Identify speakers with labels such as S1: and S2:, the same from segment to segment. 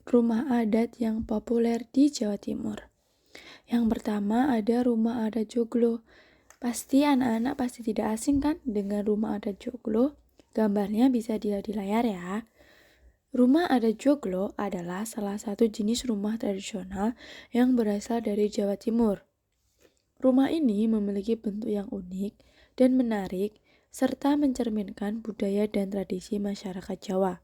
S1: rumah adat yang populer di Jawa Timur. Yang pertama ada rumah adat Joglo. Pasti anak-anak pasti tidak asing kan dengan rumah adat Joglo? Gambarnya bisa dilihat di layar ya. Rumah adat Joglo adalah salah satu jenis rumah tradisional yang berasal dari Jawa Timur. Rumah ini memiliki bentuk yang unik dan menarik serta mencerminkan budaya dan tradisi masyarakat Jawa.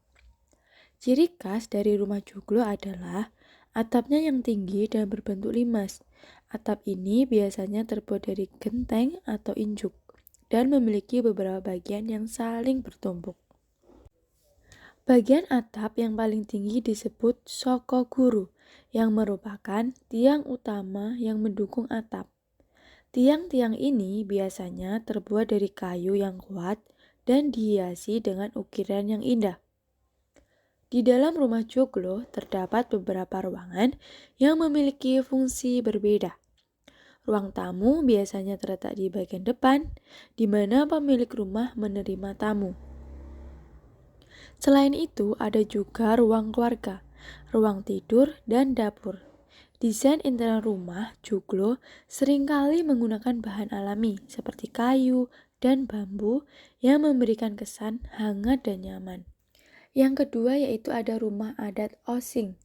S1: Ciri khas dari rumah joglo adalah atapnya yang tinggi dan berbentuk limas. Atap ini biasanya terbuat dari genteng atau injuk dan memiliki beberapa bagian yang saling bertumpuk. Bagian atap yang paling tinggi disebut soko guru, yang merupakan tiang utama yang mendukung atap. Tiang-tiang ini biasanya terbuat dari kayu yang kuat dan dihiasi dengan ukiran yang indah. Di dalam rumah joglo terdapat beberapa ruangan yang memiliki fungsi berbeda. Ruang tamu biasanya terletak di bagian depan, di mana pemilik rumah menerima tamu. Selain itu, ada juga ruang keluarga, ruang tidur, dan dapur. Desain interior rumah joglo seringkali menggunakan bahan alami seperti kayu dan bambu yang memberikan kesan hangat dan nyaman. Yang kedua yaitu ada rumah adat Osing.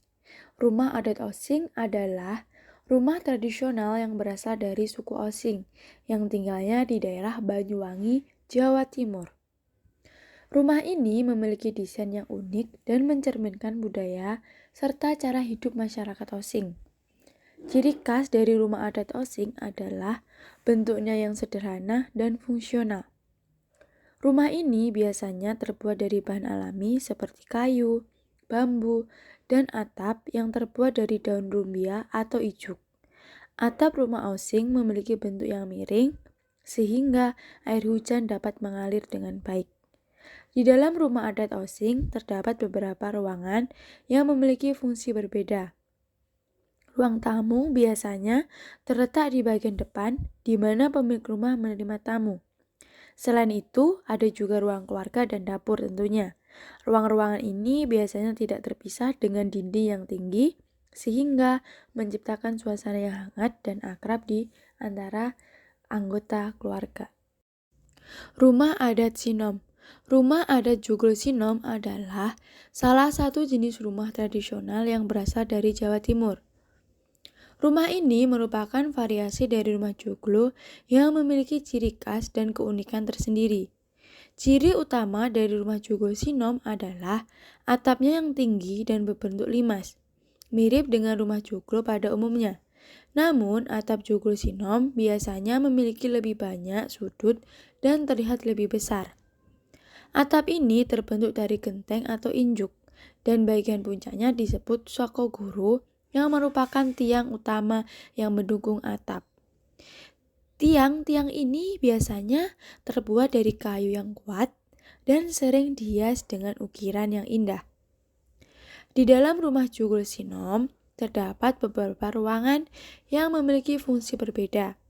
S1: Rumah adat Osing adalah rumah tradisional yang berasal dari suku Osing yang tinggalnya di daerah Banyuwangi, Jawa Timur. Rumah ini memiliki desain yang unik dan mencerminkan budaya serta cara hidup masyarakat Osing. Ciri khas dari rumah adat Osing adalah bentuknya yang sederhana dan fungsional. Rumah ini biasanya terbuat dari bahan alami seperti kayu, bambu, dan atap yang terbuat dari daun rumbia atau ijuk. Atap rumah Osing memiliki bentuk yang miring, sehingga air hujan dapat mengalir dengan baik. Di dalam rumah adat Osing terdapat beberapa ruangan yang memiliki fungsi berbeda. Ruang tamu biasanya terletak di bagian depan, di mana pemilik rumah menerima tamu. Selain itu, ada juga ruang keluarga dan dapur tentunya. Ruang-ruangan ini biasanya tidak terpisah dengan dinding yang tinggi, sehingga menciptakan suasana yang hangat dan akrab di antara anggota keluarga. Rumah adat Sinom. Rumah adat Joglo Sinom adalah salah satu jenis rumah tradisional yang berasal dari Jawa Timur. Rumah ini merupakan variasi dari rumah joglo yang memiliki ciri khas dan keunikan tersendiri. Ciri utama dari rumah joglo Sinom adalah atapnya yang tinggi dan berbentuk limas, mirip dengan rumah joglo pada umumnya. Namun, atap joglo Sinom biasanya memiliki lebih banyak sudut dan terlihat lebih besar. Atap ini terbentuk dari genteng atau injuk, dan bagian puncaknya disebut soko guru yang merupakan tiang utama yang mendukung atap. Tiang-tiang ini biasanya terbuat dari kayu yang kuat dan sering dihias dengan ukiran yang indah. Di dalam rumah joglo Sinom terdapat beberapa ruangan yang memiliki fungsi berbeda.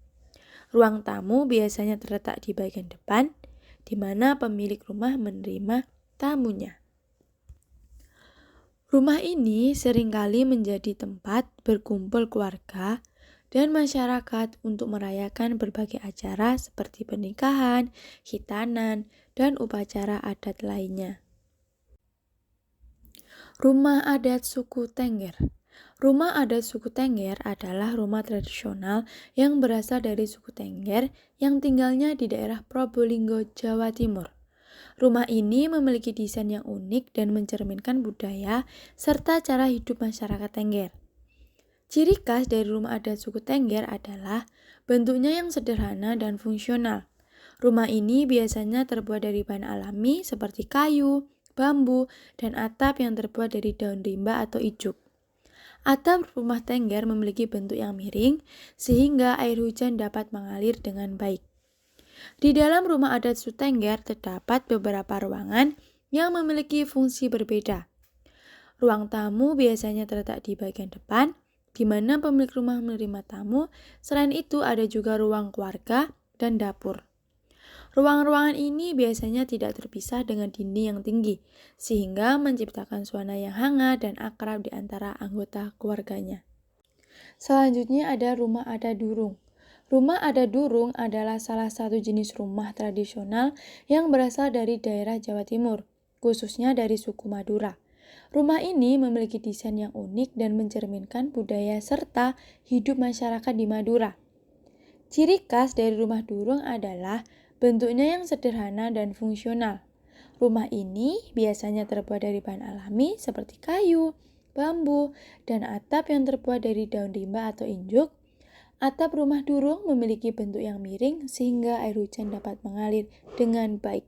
S1: Ruang tamu biasanya terletak di bagian depan, di mana pemilik rumah menerima tamunya. Rumah ini seringkali menjadi tempat berkumpul keluarga dan masyarakat untuk merayakan berbagai acara seperti pernikahan, khitanan, dan upacara adat lainnya. Rumah adat suku Tengger. Rumah adat suku Tengger adalah rumah tradisional yang berasal dari suku Tengger yang tinggalnya di daerah Probolinggo, Jawa Timur. Rumah ini memiliki desain yang unik dan mencerminkan budaya serta cara hidup masyarakat Tengger. Ciri khas dari rumah adat suku Tengger adalah bentuknya yang sederhana dan fungsional. Rumah ini biasanya terbuat dari bahan alami seperti kayu, bambu, dan atap yang terbuat dari daun rimba atau ijuk. Atap rumah Tengger memiliki bentuk yang miring sehingga air hujan dapat mengalir dengan baik. Di dalam rumah adat suku Tengger terdapat beberapa ruangan yang memiliki fungsi berbeda. Ruang tamu biasanya terletak di bagian depan, di mana pemilik rumah menerima tamu. Selain itu ada juga ruang keluarga dan dapur. Ruang-ruangan ini biasanya tidak terpisah dengan dinding yang tinggi, sehingga menciptakan suasana yang hangat dan akrab di antara anggota keluarganya. Selanjutnya ada rumah adat durung. Rumah adat durung adalah salah satu jenis rumah tradisional yang berasal dari daerah Jawa Timur, khususnya dari suku Madura. Rumah ini memiliki desain yang unik dan mencerminkan budaya serta hidup masyarakat di Madura. Ciri khas dari rumah durung adalah bentuknya yang sederhana dan fungsional. Rumah ini biasanya terbuat dari bahan alami seperti kayu, bambu, dan atap yang terbuat dari daun rimba atau injuk. Atap rumah durung memiliki bentuk yang miring sehingga air hujan dapat mengalir dengan baik.